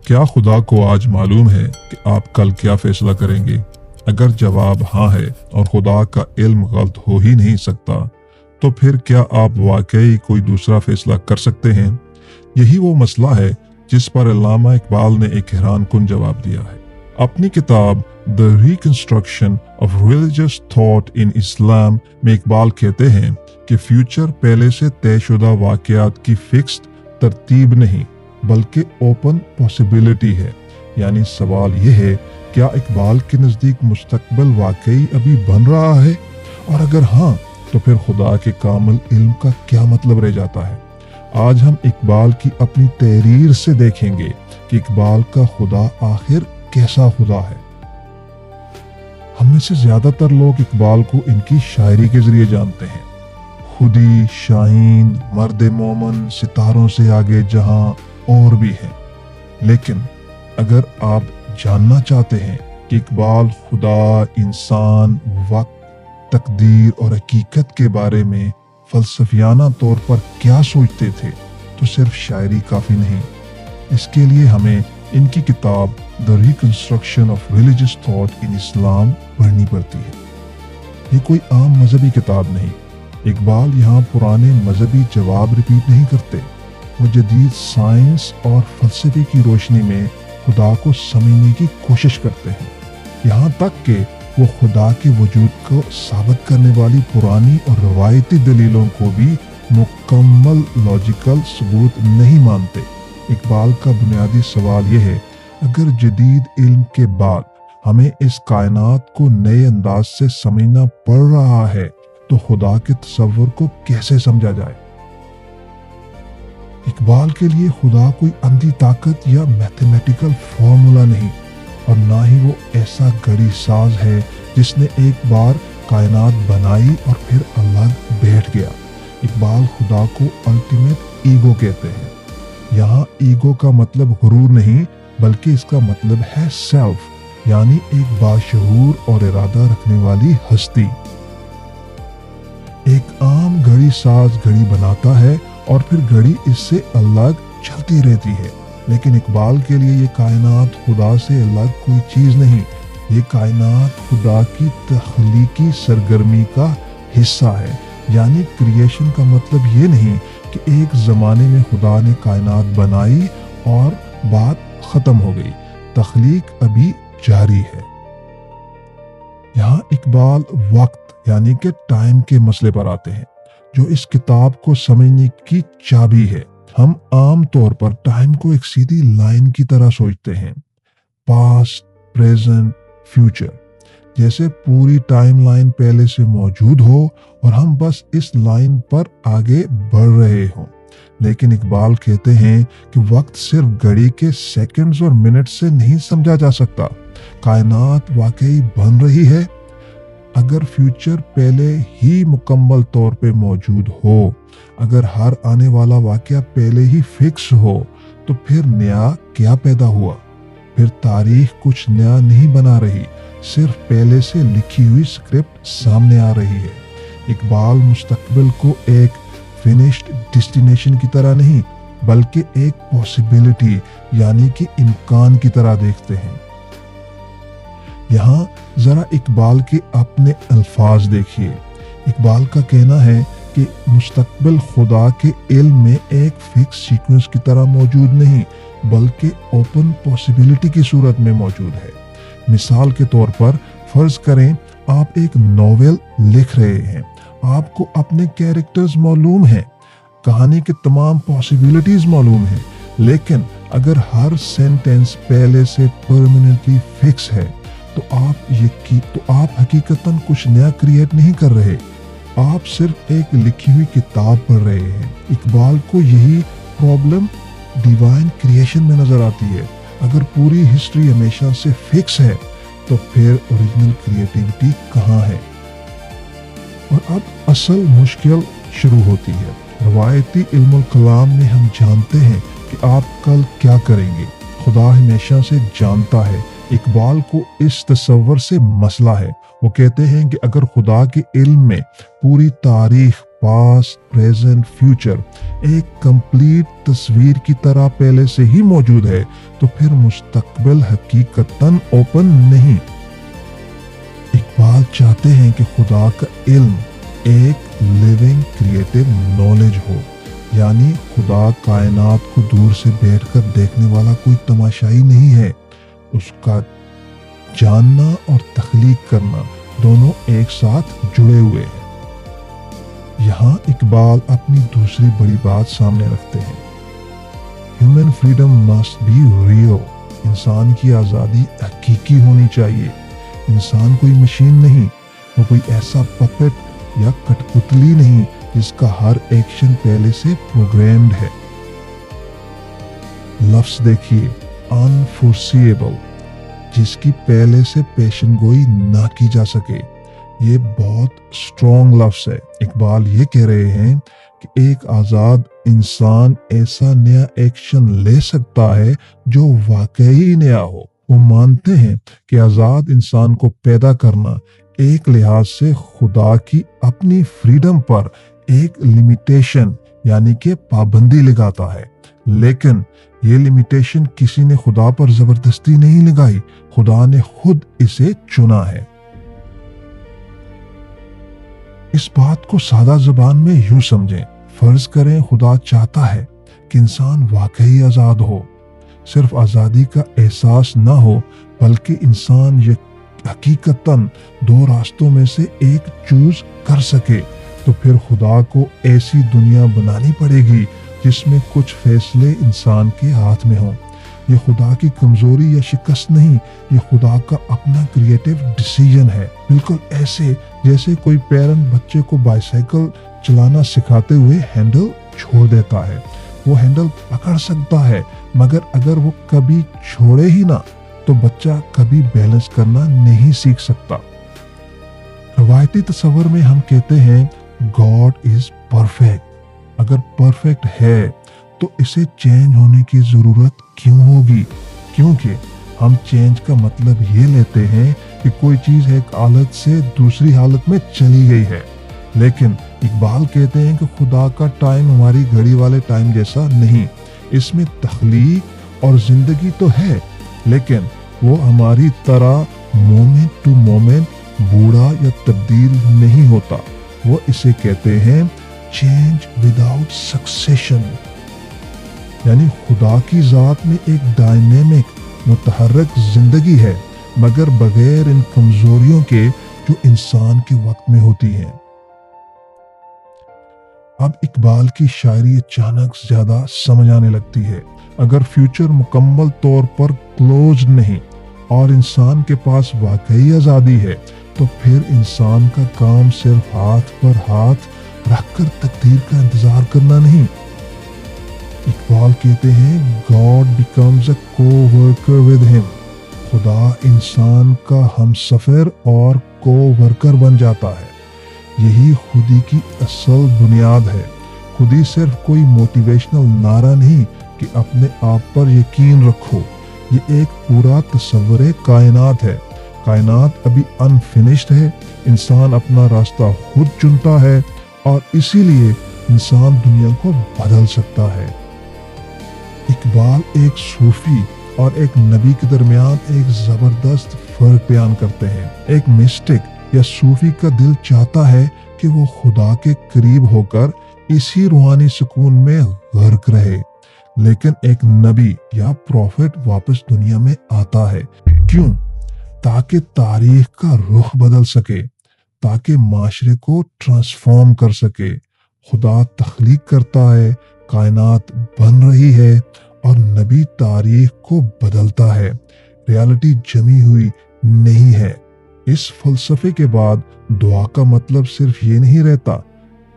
کیا خدا کو آج معلوم ہے کہ آپ کل کیا فیصلہ کریں گے؟ اگر جواب ہاں ہے اور خدا کا علم غلط ہو ہی نہیں سکتا، تو پھر کیا آپ واقعی کوئی دوسرا فیصلہ کر سکتے ہیں؟ یہی وہ مسئلہ ہے جس پر علامہ اقبال نے ایک حیران کن جواب دیا ہے۔ اپنی کتاب The Reconstruction of Religious Thought in Islam میں اقبال کہتے ہیں کہ فیوچر پہلے سے طے شدہ واقعات کی فکسڈ ترتیب نہیں بلکہ اوپن پاسبلٹی ہے۔ یعنی سوال یہ ہے، کیا اقبال کے نزدیک مستقبل واقعی ابھی بن رہا ہے؟ اور اگر ہاں تو پھر خدا کے کامل علم کا کیا مطلب رہ جاتا ہے؟ آج ہم اقبال کی اپنی تحریر سے دیکھیں گے کہ اقبال کا خدا آخر کیسا خدا ہے۔ ہم میں سے زیادہ تر لوگ اقبال کو ان کی شاعری کے ذریعے جانتے ہیں۔ خودی، شاہین، مرد مومن، ستاروں سے آگے جہاں اور بھی ہیں۔ لیکن اگر آپ جاننا چاہتے ہیں کہ اقبال خدا، انسان، وقت، تقدیر اور حقیقت کے بارے میں فلسفیانہ طور پر کیا سوچتے تھے، تو صرف شاعری کافی نہیں۔ اس کے لیے ہمیں ان کی کتاب The Reconstruction of Religious Thought in Islam پڑھنی پڑتی ہے۔ یہ کوئی عام مذہبی کتاب نہیں۔ اقبال یہاں پرانے مذہبی جواب ریپیٹ نہیں کرتے، وہ جدید سائنس اور فلسفے کی روشنی میں خدا کو سمجھنے کی کوشش کرتے ہیں، یہاں تک کہ وہ خدا کے وجود کو ثابت کرنے والی پرانی اور روایتی دلیلوں کو بھی مکمل لاجیکل ثبوت نہیں مانتے۔ اقبال کا بنیادی سوال یہ ہے، اگر جدید علم کے بعد ہمیں اس کائنات کو نئے انداز سے سمجھنا پڑ رہا ہے تو خدا کے تصور کو کیسے سمجھا جائے؟ اقبال کے لیے خدا کوئی اندھی طاقت یا میتھمیٹیکل فارمولا نہیں، اور نہ ہی وہ ایسا گڑی ساز ہے جس نے ایک بار کائنات بنائی اور پھر الگ بیٹھ گیا۔ اقبال خدا کو الٹیمیٹ ایگو کہتے ہیں۔ یہاں ایگو کا مطلب غرور نہیں بلکہ اس کا مطلب ہے سیلف، یعنی ایک باشعور اور ارادہ رکھنے والی ہستی۔ ایک عام گھڑی ساز گھڑی بناتا ہے اور پھر گھڑی اس سے الگ چلتی رہتی ہے، لیکن اقبال کے لیے یہ کائنات خدا سے الگ کوئی چیز نہیں، یہ کائنات خدا کی تخلیقی سرگرمی کا حصہ ہے۔ یعنی کریشن کا مطلب یہ نہیں کہ ایک زمانے میں خدا نے کائنات بنائی اور بات ختم ہو گئی، تخلیق ابھی جاری ہے۔ یہاں اقبال وقت یعنی کہ ٹائم کے مسئلے پر آتے ہیں، جو اس کتاب کو سمجھنے کی چابی ہے۔ ہم عام طور پر ٹائم کو ایک سیدھی لائن کی طرح سوچتے ہیں، پاسٹ، پریزنٹ، فیوچر، جیسے پوری ٹائم لائن پہلے سے موجود ہو اور ہم بس اس لائن پر آگے بڑھ رہے ہوں۔ لیکن اقبال کہتے ہیں کہ وقت صرف گھڑی کے سیکنڈز اور منٹ سے نہیں سمجھا جا سکتا۔ کائنات واقعی بن رہی ہے۔ اگر فیوچر پہلے ہی مکمل طور پہ موجود ہو، اگر ہر آنے والا واقعہ پہلے ہی فکس ہو، تو پھر نیا کیا پیدا ہوا؟ پھر تاریخ کچھ نیا نہیں بنا رہی، صرف پہلے سے لکھی ہوئی سکرپٹ سامنے آ رہی ہے۔ اقبال مستقبل کو ایک فنشڈ ڈیسٹینیشن کی طرح نہیں بلکہ ایک پاسبلٹی یعنی کہ امکان کی طرح دیکھتے ہیں۔ یہاں ذرا اقبال کے اپنے الفاظ دیکھیے۔ اقبال کا کہنا ہے کہ مستقبل خدا کے علم میں ایک فکس سیکوینس کی طرح موجود نہیں بلکہ اوپن پاسبلٹی کی صورت میں موجود ہے۔ مثال کے طور پر فرض کریں آپ ایک ناول لکھ رہے ہیں، آپ کو اپنے کیریکٹرز معلوم ہیں، کہانی کے تمام پاسبلٹیز معلوم ہیں، لیکن اگر ہر سینٹینس پہلے سے پرماننٹلی فکس ہے تو آپ حقیقتاً کچھ نیا کریٹ نہیں کر رہے، آپ صرف ایک لکھی ہوئی کتاب پڑھ رہے ہیں۔ اقبال کو یہی پرابلم ڈیوائن کریشن میں نظر آتی ہے۔ اگر پوری ہسٹری ہمیشہ سے فکس ہے تو پھر اوریجنل کریٹیوٹی کہاں ہے؟ اور اب اصل مشکل شروع ہوتی ہے۔ روایتی علم الکلام میں ہم جانتے ہیں کہ آپ کل کیا کریں گے، خدا ہمیشہ سے جانتا ہے۔ اقبال کو اس تصور سے مسئلہ ہے۔ وہ کہتے ہیں کہ اگر خدا کے علم میں پوری تاریخ पास्ट, प्रेजेंट, फ्यूचर एक कंप्लीट तस्वीर की तरह पहले से ही मौजूद है, तो फिर मुस्तकबिल हकीकतन ओपन नहीं। इकबाल चाहते हैं कि खुदा का इल्म एक लिविंग क्रिएटिव नॉलेज हो, यानी खुदा कायनात को दूर से बैठकर देखने वाला कोई तमाशाई नहीं है। उसका जानना और तख्लीक करना दोनों एक साथ जुड़े हुए हैं। यहाँ इकबाल अपनी दूसरी बड़ी बात सामने रखते हैं, human freedom must be real. इंसान की आज़ादी हकीकी होनी चाहिए। इंसान कोई मशीन नहीं, वो कोई ऐसा पपेट या कठपुतली नहीं जिसका हर एक्शन पहले से प्रोग्राम्ड है। लफ्ज देखिए, अनफोर्सिएबल, जिसकी पहले से पेशन गोई ना की जा सके। ये बहुत स्ट्रॉन्ग लफ्ज है। इकबाल ये कह रहे हैं कि एक आज़ाद इंसान ऐसा नया एक्शन ले सकता है जो वाकई नया हो। वो मानते हैं कि आज़ाद इंसान को पैदा करना एक लिहाज से खुदा की अपनी फ्रीडम पर एक लिमिटेशन यानी कि पाबंदी लगाता है, लेकिन ये लिमिटेशन किसी ने खुदा पर जबरदस्ती नहीं लगाई, खुदा ने खुद इसे चुना है। इस बात को सादा जुबान में यूं समझें, फर्ज करें खुदा चाहता है कि इंसान वाकई आज़ाद हो, सिर्फ आज़ादी का एहसास ना हो, बल्कि इंसान ये हकीकतन दो रास्तों में से एक चूज कर सके, तो फिर खुदा को ऐसी दुनिया बनानी पड़ेगी जिसमें कुछ फैसले इंसान के हाथ में हों। ये खुदा की कमजोरी या शिकस्त नहीं, ये खुदा का अपना क्रिएटिव डिसीजन है। बिल्कुल ऐसे जैसे कोई पेरेंट बच्चे को बाइसाइकिल चलाना सिखाते हुए हैंडल छोड़ देता है। वो हैंडल पकड़ सकता है, मगर अगर वो कभी छोड़े ही ना तो बच्चा कभी बैलेंस करना नहीं सीख सकता। रवायती तस्वर में हम कहते हैं गॉड इज परफेक्ट। अगर परफेक्ट है तो इसे चेंज होने की जरूरत क्यों होगी? क्योंकि हम चेंज का मतलब ये लेते हैं कि कोई चीज एक हालत से दूसरी हालत में चली गई है, लेकिन इकबाल कहते हैं कि खुदा का टाइम हमारी घड़ी वाले टाइम जैसा नहीं। इसमें तख्लीक और जिंदगी तो है, लेकिन वो हमारी तरह मोमेंट टू मोमेंट बूढ़ा या तब्दील नहीं होता। वो इसे कहते हैं चेंज विदाउट सक्सेशन, यानी खुदा की जात में एक डायनेमिक मुतहर्रिक जिंदगी है, मगर बगैर इन कमजोरियों के जो इंसान के वक्त में होती हैं। अब इकबाल की शायरी अचानक ज्यादा समझ आने लगती है। अगर फ्यूचर मुकम्मल तौर पर क्लोज नहीं और इंसान के पास वाकई आज़ादी है, तो फिर इंसान का काम सिर्फ हाथ पर हाथ रखकर तकदीर का इंतजार करना नहीं। इकबाल कहते हैं God becomes a co-worker with him. खुदा इंसान का हमसफर और को-वर्कर बन जाता है। यही खुदी की असल बुनियाद है। खुदी सिर्फ कोई मोटिवेशनल नारा नहीं कि अपने आप पर यकीन रखो। ये एक पूरा तस्वर कायनात है। कायनात अभी अनफिनिश्ड है। इंसान अपना रास्ता खुद चुनता है और इसीलिए इंसान दुनिया को बदल सकता है। इकबाल एक सूफी और एक नबी के दरमियान एक जबरदस्त फर्क बयान करते हैं। एक मिस्टिक या सूफी का दिल चाहता है कि वो खुदा के करीब होकर इसी रूहानी सुकून में गर्क रहे, लेकिन एक नबी या प्रॉफिट वापस दुनिया में आता है। क्यों? ताकि तारीख का रुख बदल सके, ताकि माशरे को ट्रांसफॉर्म कर सके। खुदा तख्लीक करता है, कायनात बन रही है और नबी तारीख को बदलता है। रियलिटी जमी हुई नहीं है। इस फलसफे के बाद दुआ का मतलब सिर्फ ये नहीं रहता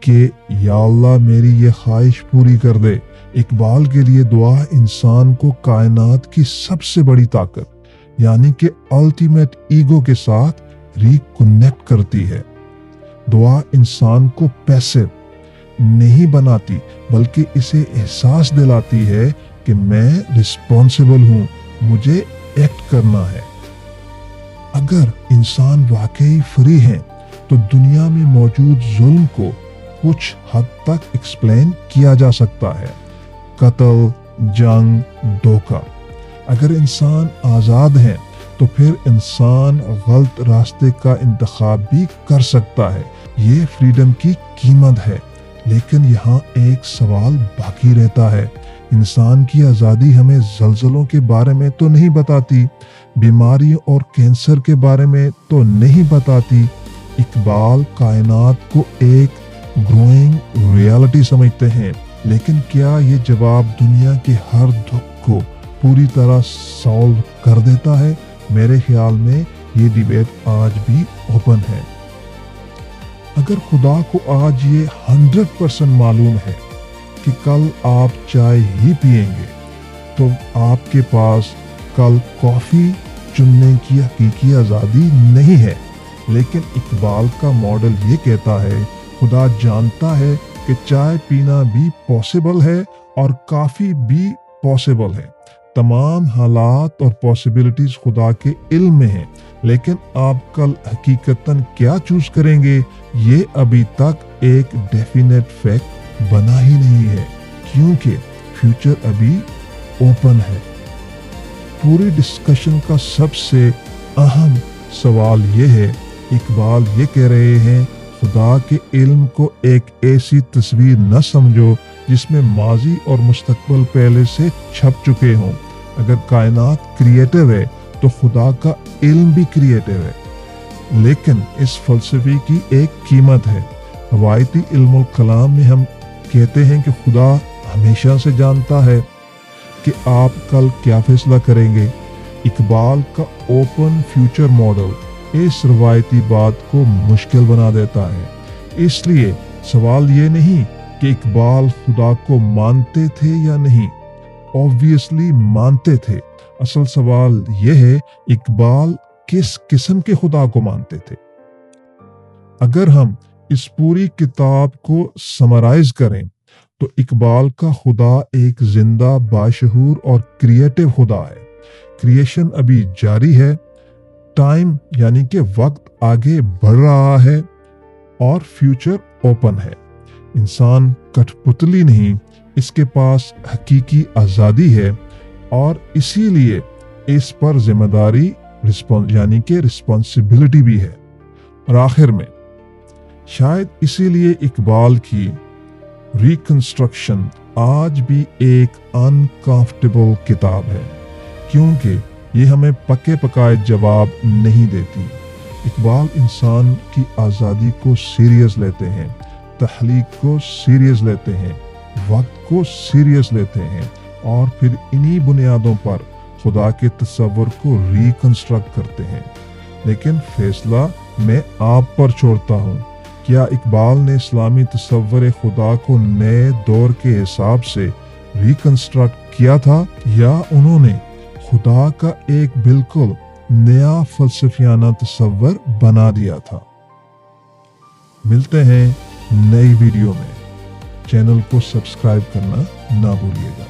कि या अल्लाह मेरी ये ख्वाहिश पूरी कर दे। इकबाल के लिए दुआ इंसान को कायनात की सबसे बड़ी ताकत यानी कि अल्टीमेट ईगो के साथ रिकनेक्ट करती है। दुआ इंसान को पैसिव नहीं बनाती, बल्कि इसे एहसास दिलाती है कि मैं रिस्पॉन्सिबल हूँ, मुझे एक्ट करना है। अगर इंसान वाकई फ्री है तो दुनिया में मौजूद जुल्म को कुछ हद तक एक्सप्लेन किया जा सकता है। कत्ल, जंग, धोखा। अगर इंसान आज़ाद है तो फिर इंसान गलत रास्ते का इंतखाब भी कर सकता है। ये फ्रीडम की कीमत है। लेकिन यहाँ एक सवाल बाकी रहता है, इंसान की आज़ादी हमें ज़लज़लों के बारे में तो नहीं बताती, बीमारियों और कैंसर के बारे में तो नहीं बताती। इकबाल कायनात को एक ग्रोइंग रियलिटी समझते हैं, लेकिन क्या ये जवाब दुनिया के हर दुख को पूरी तरह सॉल्व कर देता है? मेरे ख्याल में ये डिबेट आज भी ओपन है। अगर खुदा को आज ये 100% मालूम है कि कल आप चाय ही पिएंगे, तो आपके पास कल कॉफ़ी चुनने की हकीकी आज़ादी नहीं है। लेकिन इकबाल का मॉडल ये कहता है, खुदा जानता है कि चाय पीना भी पॉसिबल है और कॉफ़ी भी पॉसिबल है। तमाम हालात और पॉसिबिलिटीज खुदा के इल्म में हैं, लेकिन आप कल हकीकतन क्या चूज करेंगे, ये अभी तक एक डेफिनेट फैक्ट बना ही नहीं है, क्योंकि फ्यूचर अभी ओपन है। पूरी डिस्कशन का सबसे अहम सवाल ये है, इकबाल ये कह रहे हैं, खुदा के इल्म को एक ऐसी तस्वीर न समझो जिसमें माजी और मुस्तकबल पहले से छप चुके हों। अगर कायनात क्रिएटिव है तो खुदा का इल्म भी क्रिएटिव है। लेकिन इस फलसफे की एक कीमत है। रवायती इल्मुल कलाम में हम कहते हैं कि खुदा हमेशा से जानता है कि आप कल क्या फैसला करेंगे। इकबाल का ओपन फ्यूचर मॉडल इस रवायती बात को मुश्किल बना देता है। इसलिए सवाल ये नहीं कि इकबाल खुदा को मानते थे या नहीं, ऑब्वियसली मानते थे। असल सवाल यह है, इकबाल किस किस्म के खुदा को मानते थे। अगर हम इस पूरी किताब को समराइज करें तो इकबाल का खुदा एक जिंदा, बाशऊर और क्रिएटिव खुदा है। क्रिएशन अभी जारी है, टाइम यानी कि वक्त आगे बढ़ रहा है और फ्यूचर ओपन है। इंसान कठपुतली नहीं, इसके पास हकीकी आज़ादी है और इसीलिए इस पर जिम्मेदारी यानी कि रिस्पॉन्सिबिलिटी भी है। और आखिर में शायद इसीलिए इकबाल की रिकंस्ट्रक्शन आज भी एक अनकंफर्टेबल किताब है, क्योंकि ये हमें पक्के पकाए जवाब नहीं देती। इकबाल इंसान की आज़ादी को सीरियस लेते हैं, तहलीक को सीरियस लेते हैं, वक्त को सीरियस लेते हैं और फिर इन्हीं बुनियादों पर खुदा के तस्वर को रिकंस्ट्रक्ट करते हैं। लेकिन फैसला मैं आप पर छोड़ता हूँ, क्या इकबाल ने इस्लामी तस्वर खुदा को नए दौर के हिसाब से रिकंस्ट्रक्ट किया था, या उन्होंने खुदा का एक बिल्कुल नया फलसफियाना तस्वर बना दिया था। मिलते हैं नई वीडियो में। चैनल को सब्सक्राइब करना ना भूलिएगा।